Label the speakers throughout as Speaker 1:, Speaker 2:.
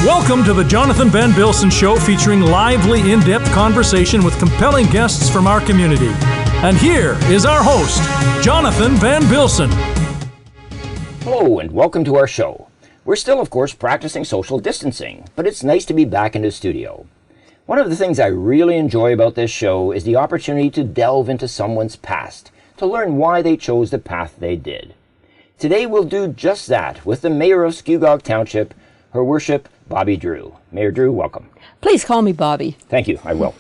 Speaker 1: Welcome to the Jonathan Van Bilsen Show, featuring lively, in-depth conversation with compelling guests from our community. And here is our host, Jonathan Van Bilsen.
Speaker 2: Hello, and welcome to our show. We're still, of course, practicing social distancing, but it's nice to be back in the studio. One of the things I really enjoy about this show is the opportunity to delve into someone's past, to learn why they chose the path they did. Today we'll do just that with the Mayor of Scugog Township, Her Worship, Bobbie Drew. Mayor Drew, welcome.
Speaker 3: Please call me Bobbie.
Speaker 2: Thank you. I will.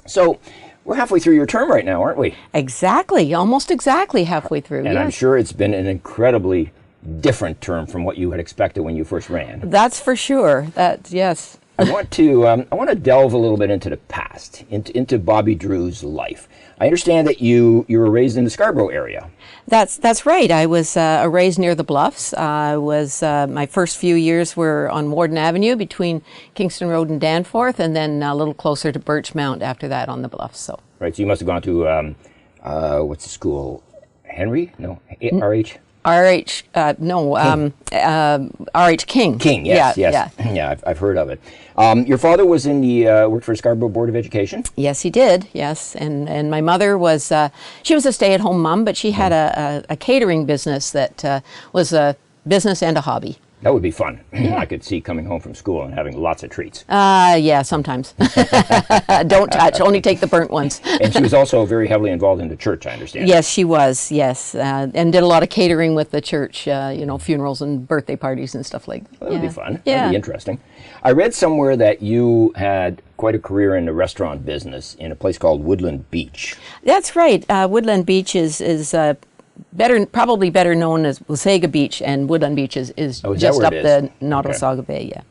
Speaker 2: So, we're halfway through your term right now, aren't we?
Speaker 3: Exactly. Almost exactly halfway through,
Speaker 2: And yes. I'm sure it's been an incredibly different term from what you had expected when you first ran.
Speaker 3: That's for sure. Yes.
Speaker 2: I want to delve a little bit into the past, into Bobbie Drew's life. I understand that you were raised in the Scarborough area.
Speaker 3: That's right. I was raised near the Bluffs. I was my first few years were on Warden Avenue between Kingston Road and Danforth, and then a little closer to Birchmount after that on the Bluffs. So.
Speaker 2: Right. So you must have gone to what's the school? Henry? No, RH.
Speaker 3: RH, RH King.
Speaker 2: King, yes. Yeah, I've heard of it. Your father was in the, worked for Scarborough Board of Education?
Speaker 3: Yes, he did, yes. And my mother was, she was a stay-at-home mom, but she had a catering business that was a business and a hobby.
Speaker 2: That would be fun. Yeah. I could see coming home from school and having lots of treats.
Speaker 3: Yeah, sometimes. Don't touch, only take the burnt ones.
Speaker 2: And she was also very heavily involved in the church, I understand.
Speaker 3: Yes, she was, yes. And did a lot of catering with the church, funerals and birthday parties and stuff like that.
Speaker 2: Well, that would be fun.
Speaker 3: Yeah.
Speaker 2: That would be interesting. I read somewhere that you had quite a career in the restaurant business in a place called Woodland Beach.
Speaker 3: That's right. Woodland Beach is probably better known as Wasaga Beach, and Woodland Beach is just up the Nottawasaga Bay, yeah.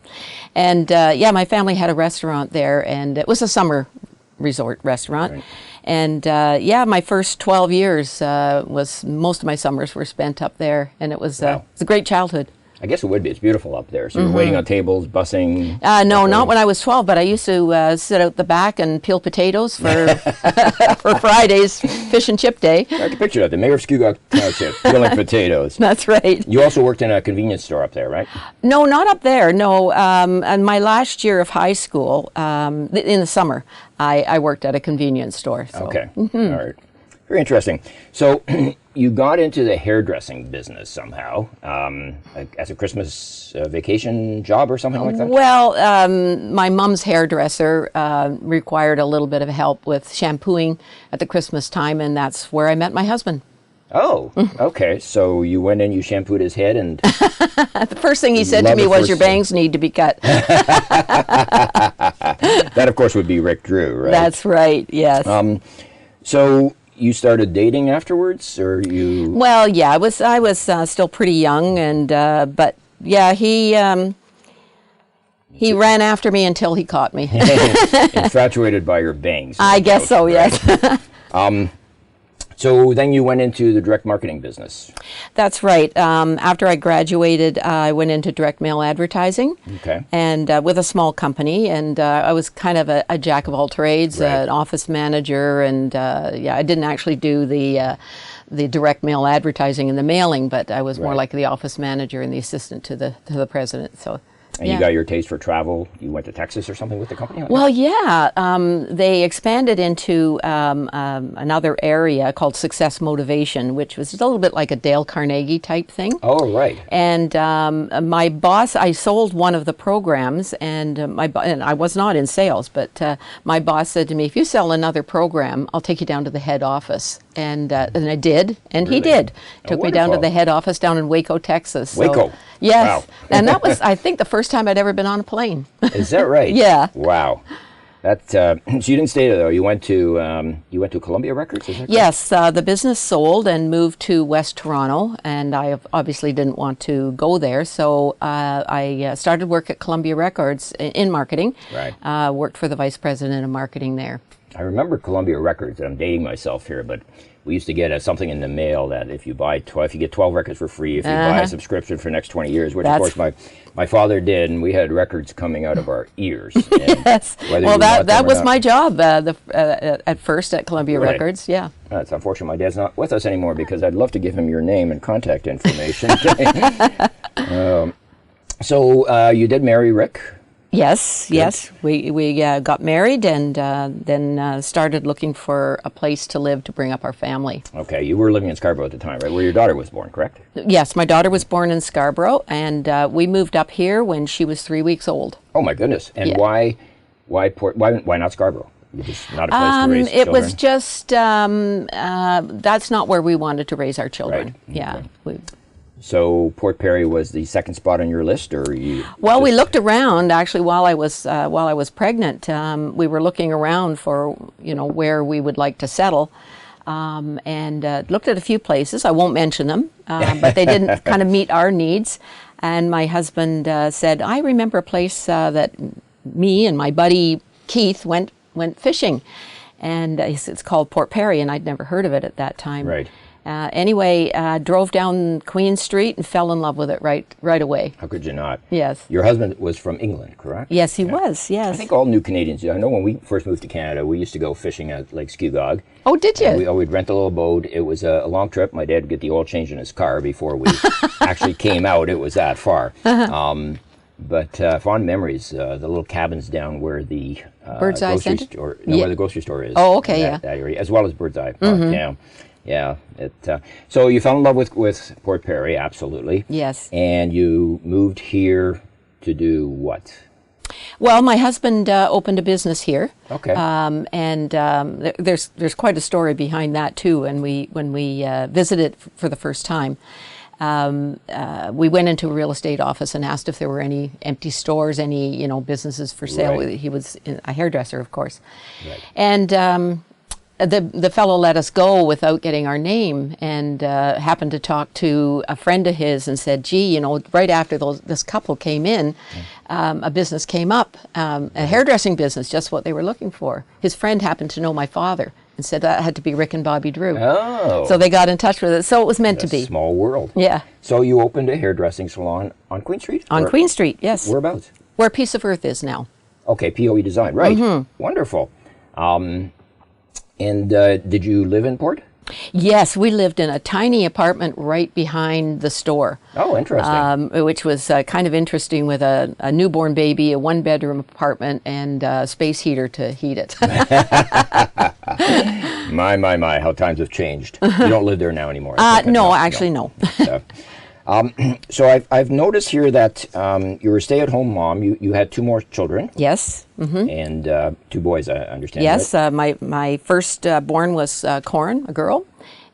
Speaker 3: And my family had a restaurant there, and it was a summer resort restaurant. Right. And my first 12 years most of my summers were spent up there, and it was a great childhood.
Speaker 2: I guess it would be. It's beautiful up there. So you're waiting on tables, busing?
Speaker 3: No, not when I was 12, but I used to sit out the back and peel potatoes for for Friday's fish and chip day.
Speaker 2: I can picture that. The Mayor of Scugog Township peeling potatoes.
Speaker 3: That's right.
Speaker 2: You also worked in a convenience store up there, right?
Speaker 3: No, not up there. No. And my last year of high school, in the summer, I worked at a convenience store. So.
Speaker 2: Okay. All right. Very interesting. So you got into the hairdressing business somehow as a Christmas vacation job or something like that?
Speaker 3: Well, my mom's hairdresser required a little bit of help with shampooing at the Christmas time, and that's where I met my husband.
Speaker 2: Oh, okay. So you went in, you shampooed his head, and...
Speaker 3: The first thing he said to me was, your bangs need to be cut.
Speaker 2: That, of course, would be Rick Drew, right?
Speaker 3: That's right, yes.
Speaker 2: So... You started dating afterwards, or you? Well,
Speaker 3: yeah, I was still pretty young, and but yeah, he ran after me until he caught me.
Speaker 2: Infatuated by your bangs.
Speaker 3: I guess so, right? Yes.
Speaker 2: So then you went into the direct marketing business.
Speaker 3: That's right. After I graduated, I went into direct mail advertising.
Speaker 2: Okay.
Speaker 3: And with a small company, and I was kind of a jack of all trades, right. An office manager, and I didn't actually do the direct mail advertising and the mailing, but I was more like the office manager and the assistant to the president. So.
Speaker 2: And you got your taste for travel. You went to Texas or something with the company?
Speaker 3: Well, yeah. They expanded into another area called Success Motivation, which was a little bit like a Dale Carnegie type thing.
Speaker 2: Oh, right.
Speaker 3: And my boss, I sold one of the programs, and and I was not in sales, but my boss said to me, if you sell another program, I'll take you down to the head office. And I did, and he did. Took me down to the head office down in Waco, Texas. So,
Speaker 2: Waco?
Speaker 3: Yes.
Speaker 2: Wow.
Speaker 3: And that was, I think, the first time I'd ever been on a plane.
Speaker 2: Is that right?
Speaker 3: Yeah.
Speaker 2: Wow. That so you didn't stay there though. You went to Columbia Records. Is that correct?
Speaker 3: Yes, the business sold and moved to West Toronto, and I obviously didn't want to go there, so I started work at Columbia Records in marketing.
Speaker 2: Right.
Speaker 3: Worked for the vice president of marketing there.
Speaker 2: I remember Columbia Records. I'm dating myself here, but we used to get something in the mail that if you get 12 records for free, if you buy a subscription for the next 20 years, which of course my father did, and we had records coming out of our ears.
Speaker 3: Yes. Well, that was my job at first at Columbia Records. Yeah.
Speaker 2: It's unfortunate my dad's not with us anymore because I'd love to give him your name and contact information. So you did marry Rick?
Speaker 3: Yes,
Speaker 2: Good.
Speaker 3: yes. We got married and then started looking for a place to live to bring up our family.
Speaker 2: Okay, you were living in Scarborough at the time, right? Where your daughter was born, correct?
Speaker 3: Yes, my daughter was born in Scarborough, and we moved up here when she was 3 weeks old.
Speaker 2: Oh my goodness! And
Speaker 3: Yeah.
Speaker 2: why not Scarborough? Just not a place to raise
Speaker 3: It
Speaker 2: children?
Speaker 3: was just that's not where we wanted to raise our children.
Speaker 2: Right.
Speaker 3: Yeah.
Speaker 2: Okay. So Port Perry was the second spot on your list, or you?
Speaker 3: Well, we looked around actually while I was pregnant. We were looking around for where we would like to settle, and looked at a few places. I won't mention them, but they didn't kind of meet our needs. And my husband said, "I remember a place that me and my buddy Keith went fishing, and it's called Port Perry, and I'd never heard of it at that time."
Speaker 2: Right.
Speaker 3: Anyway, drove down Queen Street and fell in love with it right away.
Speaker 2: How could you not?
Speaker 3: Yes.
Speaker 2: Your husband was from England, correct?
Speaker 3: Yes, he was. Yes.
Speaker 2: I think all new Canadians. I know when we first moved to Canada, we used to go fishing at Lake Scugog.
Speaker 3: Oh, did you?
Speaker 2: We'd rent a little boat. It was a long trip. My dad would get the oil change in his car before we actually came out. It was that far. But fond memories. The little cabins down where the
Speaker 3: Bird's Eye
Speaker 2: grocery
Speaker 3: Centre?
Speaker 2: store, where the grocery store is.
Speaker 3: Oh, okay,
Speaker 2: that area, as well as Bird's Eye Park. Yeah. Yeah. So you fell in love with Port Perry, absolutely.
Speaker 3: Yes.
Speaker 2: And you moved here to do what?
Speaker 3: Well, my husband opened a business here.
Speaker 2: Okay.
Speaker 3: There's quite a story behind that too. And when we visited for the first time, we went into a real estate office and asked if there were any empty stores, any businesses for sale.
Speaker 2: Right.
Speaker 3: He was a hairdresser, of course,
Speaker 2: Right.
Speaker 3: and the fellow let us go without getting our name, and happened to talk to a friend of his and said, "Gee, right after this couple came in, a business came up, a hairdressing business, just what they were looking for." His friend happened to know my father and said that had to be Rick and Bobbie Drew.
Speaker 2: Oh.
Speaker 3: So they got in touch with it. So it was meant to be.
Speaker 2: Small world.
Speaker 3: Yeah.
Speaker 2: So you opened a hairdressing salon on Queen Street?
Speaker 3: On Queen Street, yes.
Speaker 2: Whereabouts?
Speaker 3: Where Piece of Earth is now.
Speaker 2: Okay, POE Design, right. Wonderful. And did you live in Port?
Speaker 3: Yes, we lived in a tiny apartment right behind the store.
Speaker 2: Oh, interesting.
Speaker 3: Which was kind of interesting, with a newborn baby, a one-bedroom apartment, and a space heater to heat it.
Speaker 2: My, how times have changed. You don't live there now anymore. I think.
Speaker 3: No, actually, no.
Speaker 2: So I've noticed here that you were a stay-at-home mom. You had two more children.
Speaker 3: Yes.
Speaker 2: And two boys, I understand.
Speaker 3: Yes,
Speaker 2: right?
Speaker 3: my first born was Corin, a girl,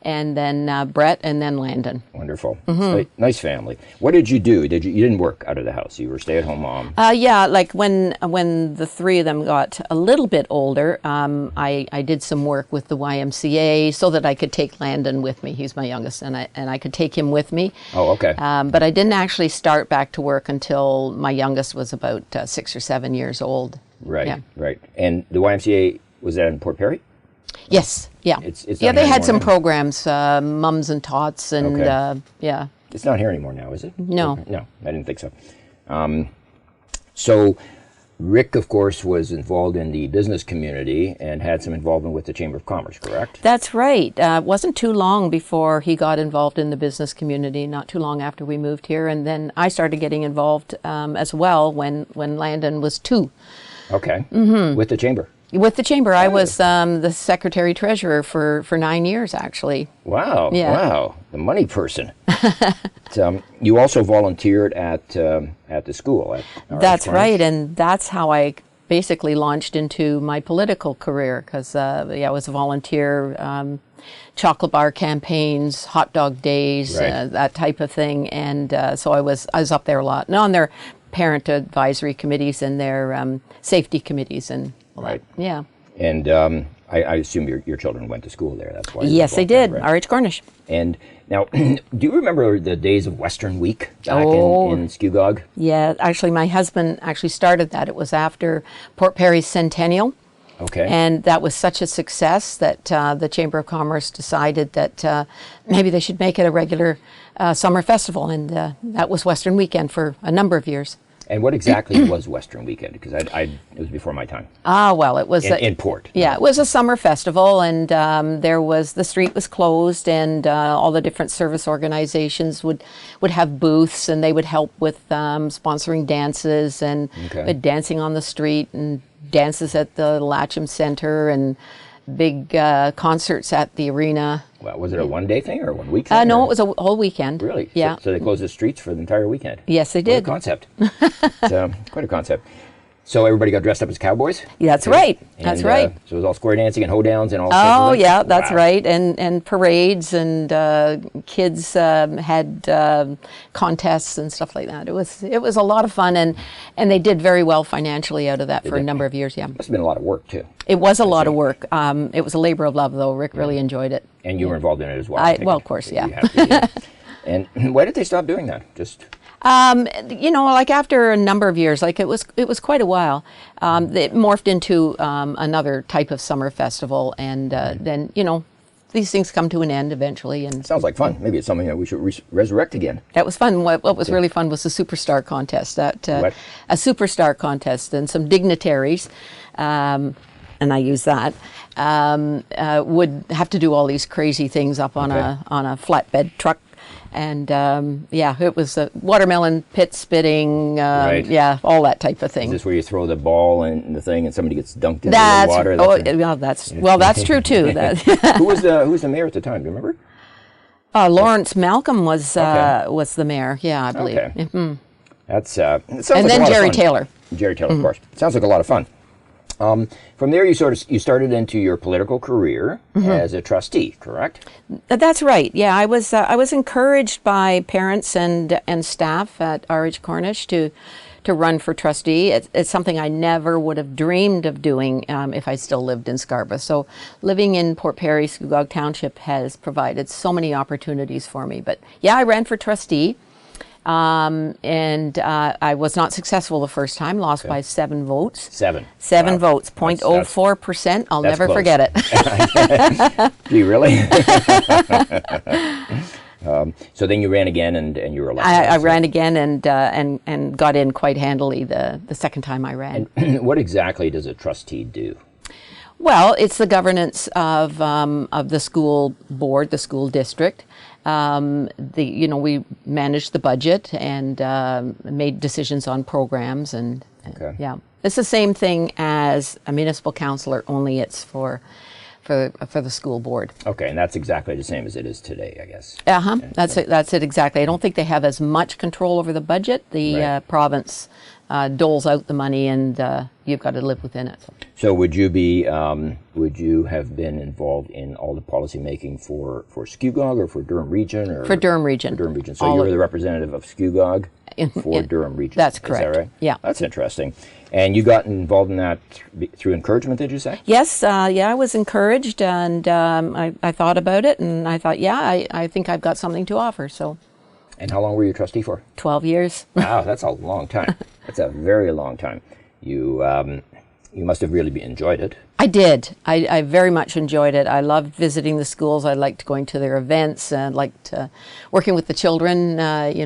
Speaker 3: and then Brett, and then Landon.
Speaker 2: Wonderful. So, nice family. What did you do? You didn't work out of the house. You were a stay-at-home mom.
Speaker 3: Yeah, like when the three of them got a little bit older, I did some work with the YMCA so that I could take Landon with me. He's my youngest, and I could take him with me.
Speaker 2: Oh, okay.
Speaker 3: But I didn't actually start back to work until my youngest was about 6 or 7 years old.
Speaker 2: Right,
Speaker 3: Yeah.
Speaker 2: right. And the YMCA, was that in Port Perry?
Speaker 3: Yes, yeah.
Speaker 2: It's
Speaker 3: yeah,
Speaker 2: not
Speaker 3: they
Speaker 2: here
Speaker 3: had some
Speaker 2: anymore,
Speaker 3: programs, Mums and Tots, and
Speaker 2: Okay.
Speaker 3: yeah.
Speaker 2: It's not here anymore now, is it?
Speaker 3: No.
Speaker 2: No, I didn't think so. So Rick, of course, was involved in the business community and had some involvement with the Chamber of Commerce, correct?
Speaker 3: That's right. It wasn't too long before he got involved in the business community, not too long after we moved here. And then I started getting involved as well when Landon was 2.
Speaker 2: Okay. With the Chamber?
Speaker 3: With the Chamber. I was the secretary-treasurer for 9 years, actually.
Speaker 2: Wow.
Speaker 3: Yeah.
Speaker 2: Wow. The money person. You also volunteered at the school. At
Speaker 3: That's
Speaker 2: RH
Speaker 3: right, and that's how I basically launched into my political career, because I was a volunteer, chocolate bar campaigns, hot dog days,
Speaker 2: Right.
Speaker 3: that type of thing, and so I was up there a lot, and on their parent advisory committees and their safety committees and all
Speaker 2: Right.
Speaker 3: that. Yeah.
Speaker 2: And I assume your children went to school there. That's why. you were
Speaker 3: Yes, they
Speaker 2: involved
Speaker 3: did.
Speaker 2: there, right?
Speaker 3: RH Cornish.
Speaker 2: And now, do you remember the days of Western Week back
Speaker 3: Oh.
Speaker 2: in Scugog?
Speaker 3: Yeah, actually, my husband actually started that. It was after Port Perry's centennial.
Speaker 2: Okay.
Speaker 3: And that was such a success that the Chamber of Commerce decided that maybe they should make it a regular summer festival, and that was Western Weekend for a number of years.
Speaker 2: And what exactly was Western Weekend? Because it was before my time.
Speaker 3: Well, it was
Speaker 2: in Port.
Speaker 3: Yeah, it was a summer festival, and the street was closed, and all the different service organizations would have booths, and they would help with sponsoring dances and dancing on the street, and dances at the Latcham Center, and big concerts at the arena.
Speaker 2: Well, was it a one-day thing or a one-week thing?
Speaker 3: No, it was a whole weekend.
Speaker 2: Really?
Speaker 3: Yeah.
Speaker 2: So they closed the streets for the entire weekend?
Speaker 3: Yes, they did.
Speaker 2: What a concept. It's quite a concept. So everybody got dressed up as cowboys?
Speaker 3: Yeah, that's right. That's right.
Speaker 2: So it was all square dancing and hoedowns and all
Speaker 3: Oh, yeah, that's right. And parades, and kids had contests and stuff like that. It was a lot of fun, and they did very well financially out of that for a number of years, yeah.
Speaker 2: Must have been a lot of work, too.
Speaker 3: It was a lot of work. It was a labor of love, though. Rick really enjoyed it.
Speaker 2: And you were involved in it as well?
Speaker 3: Well, of course, yeah.
Speaker 2: You have to, yeah. And why did they stop doing that? Just...
Speaker 3: like after a number of years, like it was quite a while, it morphed into another type of summer festival, and then, these things come to an end eventually. And
Speaker 2: sounds like fun. Maybe it's something that we should resurrect again.
Speaker 3: That was fun. What was really fun was the Superstar contest. A Superstar contest, and some dignitaries, and I use that, would have to do all these crazy things up on a flatbed truck. And it was watermelon pit spitting, all that type of thing.
Speaker 2: Is this where you throw the ball and the thing, and somebody gets dunked into the water?
Speaker 3: That's true too.
Speaker 2: Who was the mayor at the time? Do you remember?
Speaker 3: Lawrence Malcolm was the mayor. Yeah, I believe.
Speaker 2: Okay.
Speaker 3: Mm-hmm.
Speaker 2: That sounds
Speaker 3: and
Speaker 2: like
Speaker 3: then
Speaker 2: a lot
Speaker 3: Jerry
Speaker 2: of fun.
Speaker 3: Taylor.
Speaker 2: Jerry Taylor, of course. Sounds like a lot of fun. From there, you started into your political career as a trustee, correct?
Speaker 3: That's right. Yeah, I was encouraged by parents and staff at RH Cornish to run for trustee. It's something I never would have dreamed of doing if I still lived in Scarborough. So living in Port Perry, Scugog Township has provided so many opportunities for me. But yeah, I ran for trustee. I was not successful the first time, lost by 7 votes. Seven
Speaker 2: Wow.
Speaker 3: votes, 0.04%. I'll never
Speaker 2: close.
Speaker 3: forget it.
Speaker 2: Do you really? So then you ran again, and you were elected.
Speaker 3: I ran again and got in quite handily the second time I ran.
Speaker 2: And what exactly does a trustee do?
Speaker 3: Well, it's the governance of the school board, the school district. We managed the budget and made decisions on programs, and it's the same thing as a municipal councillor, only it's for the school board.
Speaker 2: Okay, and that's exactly the same as it is today, I guess.
Speaker 3: That's it exactly. I don't think they have as much control over the budget. The province doles out the money, and you've got to live within it.
Speaker 2: So would you have been involved in all the policy making for Scugog or for Durham Region? Or
Speaker 3: for Durham Region.
Speaker 2: For Durham Region. So you were the representative of Scugog for Durham Region.
Speaker 3: That's correct.
Speaker 2: Is that right?
Speaker 3: Yeah.
Speaker 2: That's interesting. And you got involved in that through encouragement, did you say?
Speaker 3: Yes. I was encouraged, and I thought about it, and I thought, I think I've got something to offer. So.
Speaker 2: And how long were you trustee for?
Speaker 3: 12 years.
Speaker 2: Wow, that's a long time. That's a very long time. You must have really enjoyed it.
Speaker 3: I did. I very much enjoyed it. I loved visiting the schools. I liked going to their events. I liked working with the children. It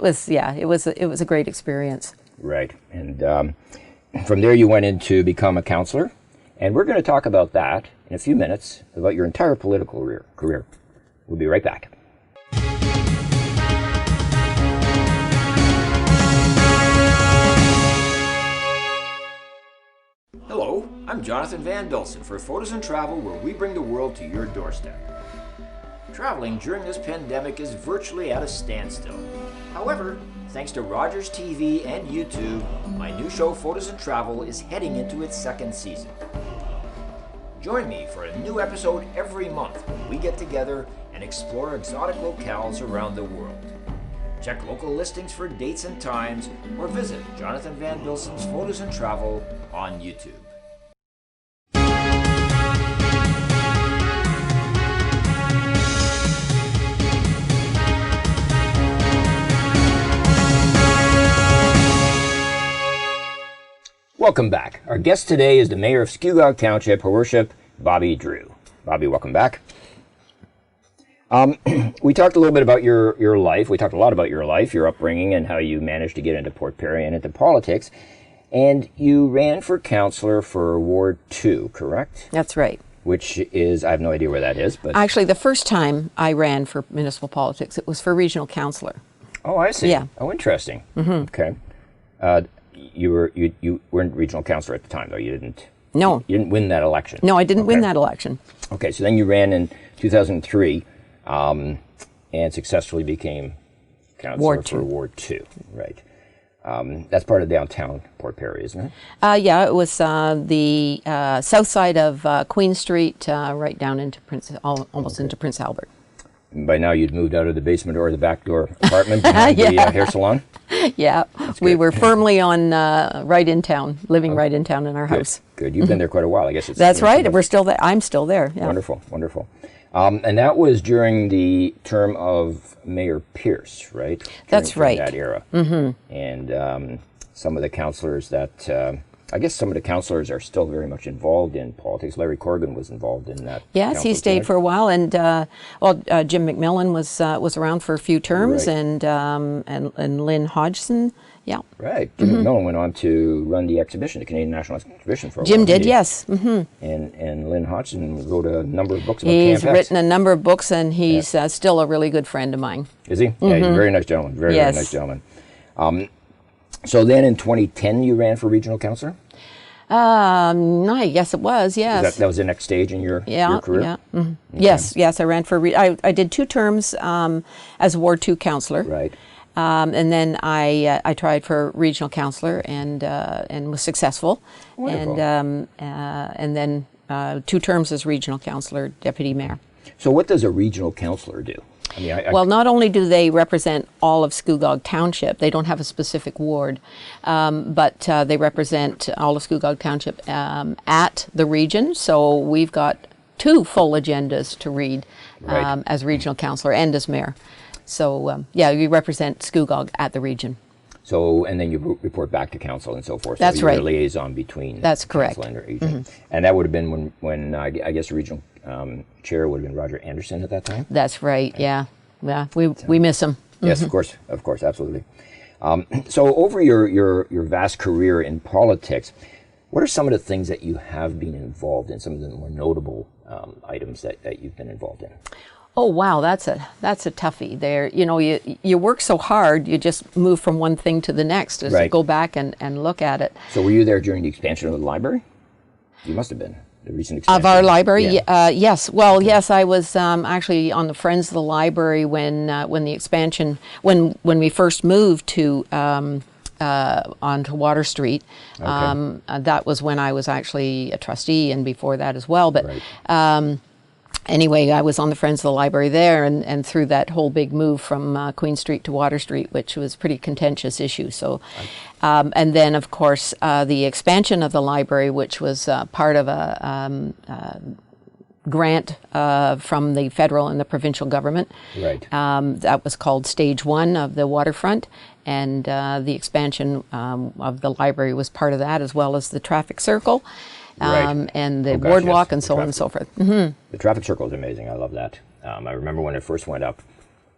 Speaker 3: was a great experience.
Speaker 2: Right. And from there you went in to become a councillor. And we're going to talk about that in a few minutes, about your entire political career. We'll be right back. Hello, I'm Jonathan Van Bilsen for Photos and Travel, where we bring the world to your doorstep. Traveling during this pandemic is virtually at a standstill. However, thanks to Rogers TV and YouTube, my new show Photos and Travel is heading into its 2nd season. Join me for a new episode every month when we get together and explore exotic locales around the world. Check local listings for dates and times, or visit Jonathan Van Bilsen's Photos and Travel on YouTube. Welcome back. Our guest today is the Mayor of Scugog Township, Her Worship, Bobbie Drew. Bobbie, welcome back. We talked a little bit about your life. We talked a lot about your life, your upbringing, and how you managed to get into Port Perry and into politics. And you ran for councillor for Ward 2, correct?
Speaker 3: That's right.
Speaker 2: Which is, I have no idea where that is, but...
Speaker 3: Actually, the first time I ran for municipal politics, it was for regional councillor.
Speaker 2: Oh, I see.
Speaker 3: Yeah.
Speaker 2: Oh, interesting. Okay. You weren't regional councillor at the time, though. You didn't...
Speaker 3: No.
Speaker 2: You didn't win that election.
Speaker 3: No, I didn't win that election.
Speaker 2: Okay, so then you ran in 2003 and successfully became councillor for Ward 2. Right. That's part of downtown Port Perry, isn't it?
Speaker 3: Yeah, it was the south side of Queen Street, right down into almost into Prince Albert.
Speaker 2: And by now you'd moved out of the basement or the back door apartment behind the hair salon?
Speaker 3: Yeah, we were firmly on right in town, living right in town in our house.
Speaker 2: Good. You've been there quite a while, I guess.
Speaker 3: That's right. We're still there. I'm still there. Yeah.
Speaker 2: Wonderful, wonderful. And that was during the term of Mayor Pierce, right?
Speaker 3: That's right.
Speaker 2: That era. Mm-hmm. And some of the councillors that, I guess some of the councillors are still very much involved in politics. Larry Corrigan was involved in that.
Speaker 3: Yes, he stayed for a while, and Jim McMillan was around for a few terms, right. and Lynn Hodgson. Yeah.
Speaker 2: Right. Jim McMillan went on to run the exhibition, the Canadian National Exhibition for a while.
Speaker 3: Jim did, yes.
Speaker 2: And Lynn Hodgson wrote a number of books about
Speaker 3: He's
Speaker 2: Campex.
Speaker 3: written a number of books, and he's still a really good friend of mine.
Speaker 2: Is he? Yeah, he's a very nice gentleman. Very nice gentleman. So then in 2010 you ran for regional councillor?
Speaker 3: I guess it was, yes.
Speaker 2: That was the next stage in your career?
Speaker 3: Yeah. Okay. Yes, I ran for, I did 2 terms as Ward 2 councillor.
Speaker 2: Right.
Speaker 3: And then I tried for regional councillor and was successful.
Speaker 2: Wonderful.
Speaker 3: And then 2 terms as regional councillor, deputy mayor.
Speaker 2: So what does a regional councillor do? I mean,
Speaker 3: well, not only do they represent all of Scugog Township, they don't have a specific ward, but they represent all of Scugog Township at the region. So we've got 2 full agendas to read as regional councillor and as mayor. So, we represent Scugog at the region.
Speaker 2: So, and then you report back to council and so forth.
Speaker 3: That's
Speaker 2: so
Speaker 3: right.
Speaker 2: You're a liaison between
Speaker 3: That's correct.
Speaker 2: council and region. And that would have been when I guess the regional chair would have been Roger Anderson at that time?
Speaker 3: That's right, yeah. Yeah, we miss him.
Speaker 2: Yes, of course, absolutely. So over your vast career in politics, what are some of the things that you have been involved in, some of the more notable items that you've been involved in?
Speaker 3: Oh wow, that's a toughie. There, you work so hard, you just move from one thing to the next as you go back and look at it.
Speaker 2: So were you there during the expansion of the library? You must have been. The recent expansion
Speaker 3: of our library. Yes. Well, yes, I was actually on the Friends of the Library when the expansion when we first moved to onto Water Street. That was when I was actually a trustee, and before that as well. But anyway, I was on the Friends of the Library there, and through that whole big move from Queen Street to Water Street, which was a pretty contentious issue. So, and then of course the expansion of the library, which was part of a grant from the federal and the provincial government.
Speaker 2: Right.
Speaker 3: That was called Stage 1 of the Waterfront, and the expansion of the library was part of that, as well as the traffic circle. And the boardwalk and so on and so forth.
Speaker 2: The traffic circle is amazing. I love that. I remember when it first went up,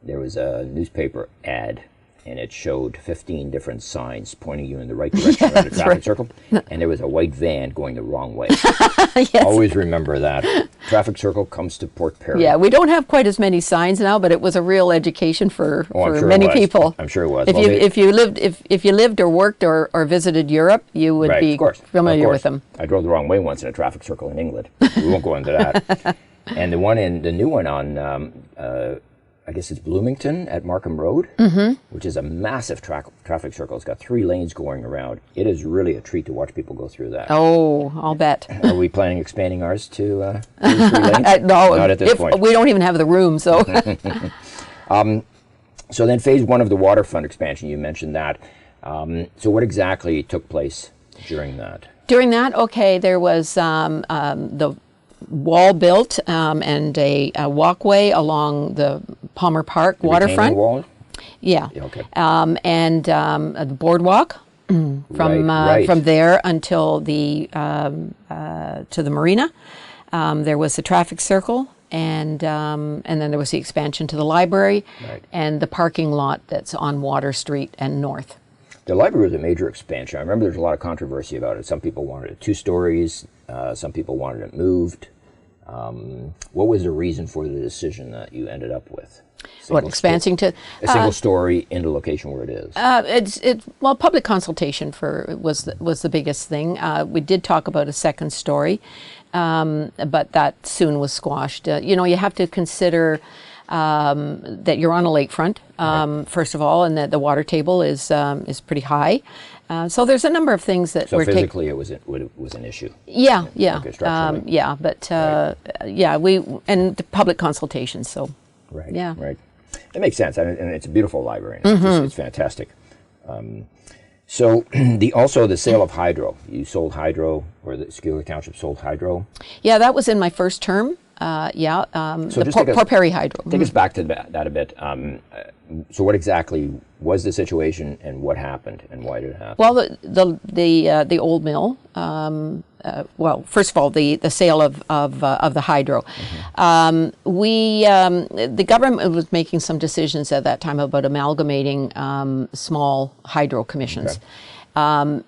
Speaker 2: there was a newspaper ad, and it showed 15 different signs pointing you in the right direction around the traffic circle, and there was a white van going the wrong way. Always remember that. Traffic circle comes to Port Perry.
Speaker 3: Yeah, we don't have quite as many signs now, but it was a real education for
Speaker 2: sure
Speaker 3: many people.
Speaker 2: I'm sure it was.
Speaker 3: If you lived or worked or visited Europe, you would be familiar with them.
Speaker 2: I drove the wrong way once in a traffic circle in England. We won't go into that. And the new one on I guess it's Bloomington at Markham Road, which is a massive traffic circle. It's got 3 lanes going around. It is really a treat to watch people go through that.
Speaker 3: Oh, I'll bet.
Speaker 2: Are we planning expanding ours to 3 lanes?
Speaker 3: No,
Speaker 2: not at this point.
Speaker 3: We don't even have the room, so.
Speaker 2: So then phase 1 of the Waterfront Expansion, you mentioned that. So what exactly took place during that?
Speaker 3: During that, there was the wall built and a walkway along the Palmer Park waterfront.
Speaker 2: Wall?
Speaker 3: Yeah.
Speaker 2: Okay.
Speaker 3: And the boardwalk from there until the to the marina. There was a traffic circle and then there was the expansion to the library, and the parking lot that's on Water Street and North.
Speaker 2: The library was a major expansion. I remember there's a lot of controversy about it. Some people wanted it 2 stories. Some people wanted it moved. What was the reason for the decision that you ended up with?
Speaker 3: Expanding to
Speaker 2: a single story in the location where it is?
Speaker 3: Well, public consultation was the biggest thing. We did talk about a second story, but that soon was squashed. You have to consider that you're on a lakefront, first of all, and that the water table is pretty high. So there's a number of things that
Speaker 2: were physically it was an issue.
Speaker 3: Yeah.
Speaker 2: Okay, structurally.
Speaker 3: But we and the public consultations. So.
Speaker 2: Right.
Speaker 3: Yeah.
Speaker 2: Right. It makes sense, and it's a beautiful library. It's fantastic. So also the sale of hydro. You sold hydro, or the Scugog Township sold hydro.
Speaker 3: Yeah, that was in my first term. So the Port Perry Hydro.
Speaker 2: Take us back to that a bit. So what exactly was the situation, and what happened, and why did it happen?
Speaker 3: Well, the old mill. Well, first of all, the sale of the hydro. The government was making some decisions at that time about amalgamating small hydro commissions. We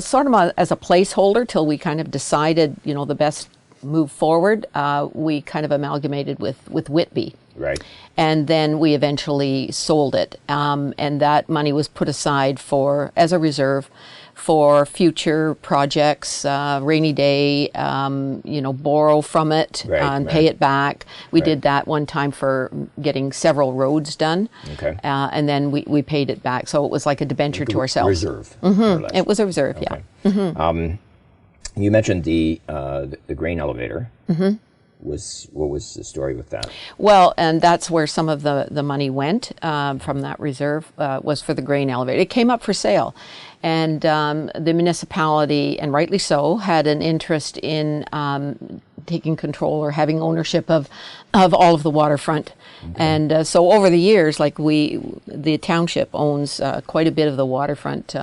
Speaker 3: sort of as a placeholder till we kind of decided, the best move forward, we kind of amalgamated with Whitby.
Speaker 2: Right.
Speaker 3: And then we eventually sold it. And that money was put aside as a reserve for future projects, rainy day, borrow from it and pay it back. We did that one time for getting several roads done.
Speaker 2: Okay.
Speaker 3: And then we paid it back. So it was like a debenture to ourselves.
Speaker 2: Reserve.
Speaker 3: It was a reserve,
Speaker 2: okay. You mentioned the grain elevator. What was the story with that?
Speaker 3: Well, and that's where some of the money went from that reserve, was for the grain elevator. It came up for sale, and the municipality, and rightly so, had an interest in taking control or having ownership of all of the waterfront. Okay. And so over the years, the township owns quite a bit of the waterfront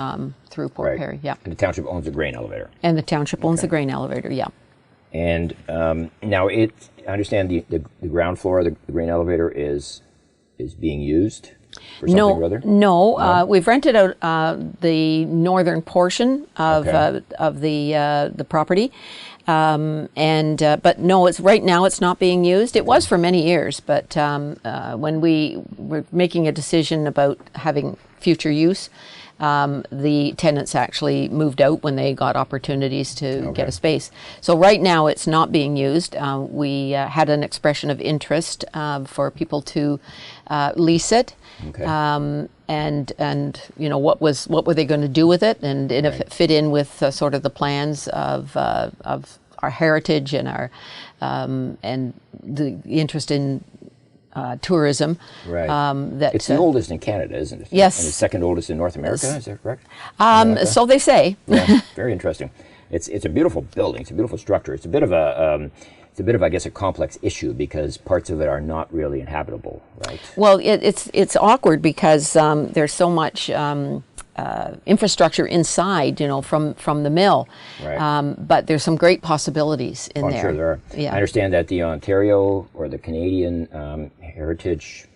Speaker 3: through Port Perry. Yeah.
Speaker 2: And the township owns the grain elevator.
Speaker 3: And the township owns the grain elevator. Yeah.
Speaker 2: And now I understand the ground floor of the grain elevator is being used for something or other?
Speaker 3: No. We've rented out the northern portion of the property. But no, right now it's not being used. It was for many years, but when we were making a decision about having future use, the tenants actually moved out when they got opportunities to get a space. So right now it's not being used. We had an expression of interest for people to lease it.
Speaker 2: Okay.
Speaker 3: And what were they going to do with it, and if it fit in with sort of the plans of our heritage and our and the interest in tourism.
Speaker 2: Right. It's the oldest in Canada, isn't it?
Speaker 3: Yes.
Speaker 2: And the second oldest in North America, is that correct?
Speaker 3: So they say.
Speaker 2: Yeah, very interesting. It's a beautiful building. It's a beautiful structure. It's a bit of I guess, a complex issue because parts of it are not really inhabitable, right?
Speaker 3: Well, it's awkward because there's so much infrastructure inside, from the mill.
Speaker 2: Right.
Speaker 3: But there's some great possibilities in there.
Speaker 2: I'm sure there are.
Speaker 3: Yeah.
Speaker 2: I understand that the Ontario or the Canadian Heritage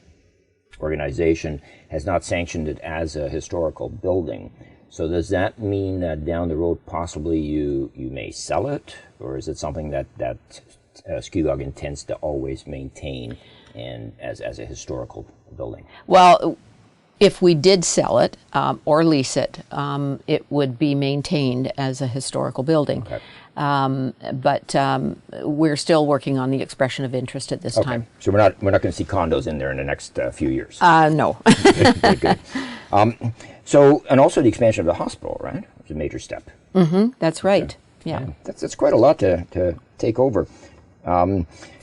Speaker 2: Organization has not sanctioned it as a historical building. So does that mean that down the road possibly you may sell it, or is it something that Scugog intends to always maintain and as a historical building? Well,
Speaker 3: if we did sell it or lease it, it would be maintained as a historical building.
Speaker 2: Okay.
Speaker 3: But we're still working on the expression of interest at this time.
Speaker 2: So we're not going to see condos in there in the next few years.
Speaker 3: No.
Speaker 2: Very good. So, and also the expansion of the hospital, right? It's a major step.
Speaker 3: That's right. Yeah.
Speaker 2: That's quite a lot to take over.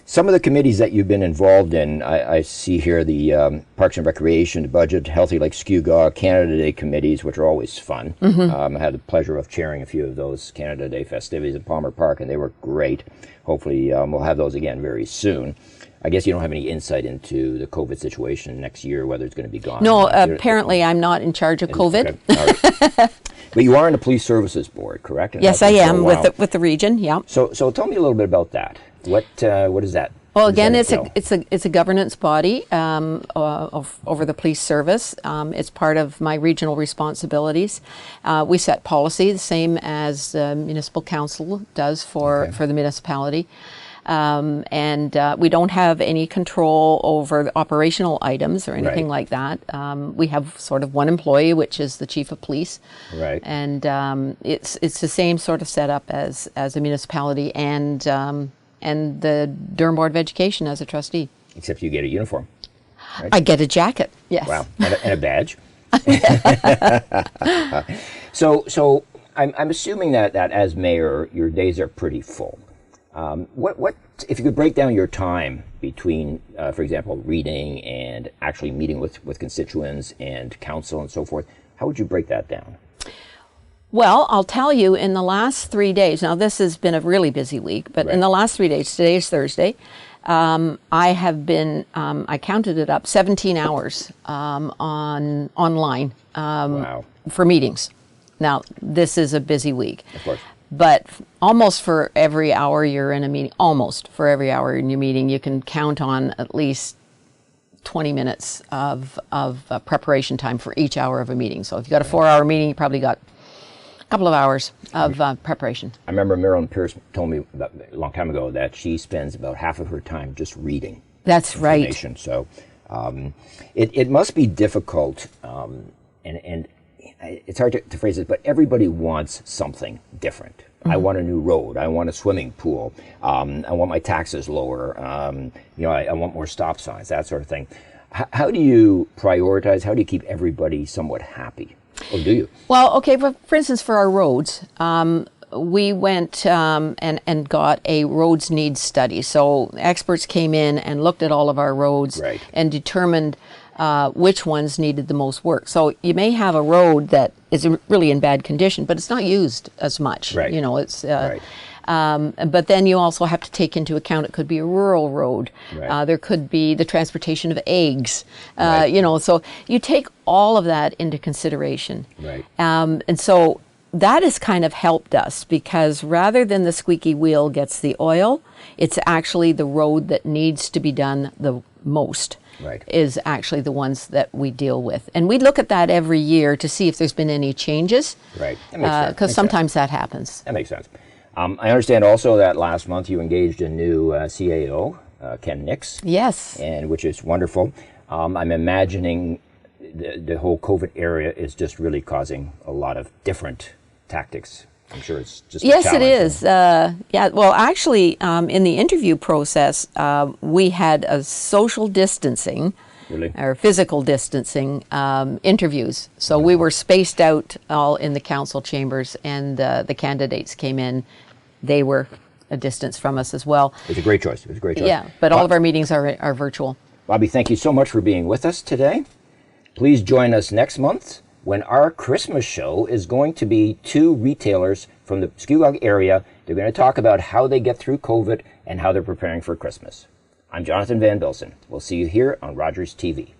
Speaker 2: Some of the committees that you've been involved in, I see here the Parks and Recreation, the Budget, Healthy Like Scugog, Canada Day committees, which are always fun. I had the pleasure of chairing a few of those Canada Day festivities in Palmer Park, and they were great. Hopefully we'll have those again very soon. I guess you don't have any insight into the COVID situation next year, whether it's going to be gone.
Speaker 3: No, apparently I'm not in charge of COVID.
Speaker 2: Okay. But you are on the Police Services Board, correct? And
Speaker 3: yes, I am with the region. Yeah.
Speaker 2: So tell me a little bit about that. What is that?
Speaker 3: Well, again, it's a governance body over the police service. It's part of my regional responsibilities. We set policy, the same as the municipal council does for the municipality. And we don't have any control over the operational items or anything like that. We have sort of one employee, which is the chief of police.
Speaker 2: Right.
Speaker 3: And it's the same sort of setup as a municipality and the Durham Board of Education as a trustee.
Speaker 2: Except you get a uniform. Right?
Speaker 3: I get a jacket, yes.
Speaker 2: Wow, and a badge. So I'm assuming that as mayor, your days are pretty full. What if you could break down your time between, for example, reading and actually meeting with constituents and council and so forth? How would you break that down?
Speaker 3: Well, I'll tell you, in the last 3 days, now this has been a really busy week, but in the last 3 days, today is Thursday, I have been, I counted it up, 17 hours online for meetings. Now, this is a busy week.
Speaker 2: Of course.
Speaker 3: But almost for every hour you're in a meeting, almost for every hour in your meeting, you can count on at least 20 minutes of preparation time for each hour of a meeting. So if you've got a 4-hour meeting, you probably got couple of hours of preparation. I
Speaker 2: remember Marilyn Pierce told me a long time ago that she spends about half of her time just reading.
Speaker 3: That's right.
Speaker 2: So it must be difficult, and it's hard to phrase it, but everybody wants something different. Mm-hmm. I want a new road. I want a swimming pool. I want my taxes lower. I want more stop signs, that sort of thing. How do you prioritize? How do you keep everybody somewhat happy? Or do you?
Speaker 3: Well, okay, for instance, for our roads, we went and got a roads needs study. So experts came in and looked at all of our roads and determined which ones needed the most work. So you may have a road that is really in bad condition, but it's not used as much.
Speaker 2: Right.
Speaker 3: You know, it's... but then you also have to take into account it could be a rural road.
Speaker 2: Right.
Speaker 3: There could be the transportation of eggs. So you take all of that into consideration.
Speaker 2: Right.
Speaker 3: And so that has kind of helped us, because rather than the squeaky wheel gets the oil, it's actually the road that needs to be done the most.
Speaker 2: Right.
Speaker 3: Is actually the ones that we deal with. And we look at that every year to see if there's been any changes.
Speaker 2: Right.
Speaker 3: Because sometimes that happens.
Speaker 2: That makes sense. I understand also that last month you engaged a new CAO, Ken Nix.
Speaker 3: Yes.
Speaker 2: And which is wonderful. I'm imagining the whole COVID area is just really causing a lot of different tactics. I'm sure it's just
Speaker 3: yes, it is. Well, actually, in the interview process, we had a social distancing.
Speaker 2: Really?
Speaker 3: Or physical distancing interviews. So we were spaced out all in the council chambers, and the candidates came in. They were a distance from us as well.
Speaker 2: It's a great choice.
Speaker 3: Yeah, but all of our meetings are virtual.
Speaker 2: Bobbie, thank you so much for being with us today. Please join us next month when our Christmas show is going to be two retailers from the Scugog area. They're going to talk about how they get through COVID and how they're preparing for Christmas. I'm Jonathan Van Bilsen. We'll see you here on Rogers TV.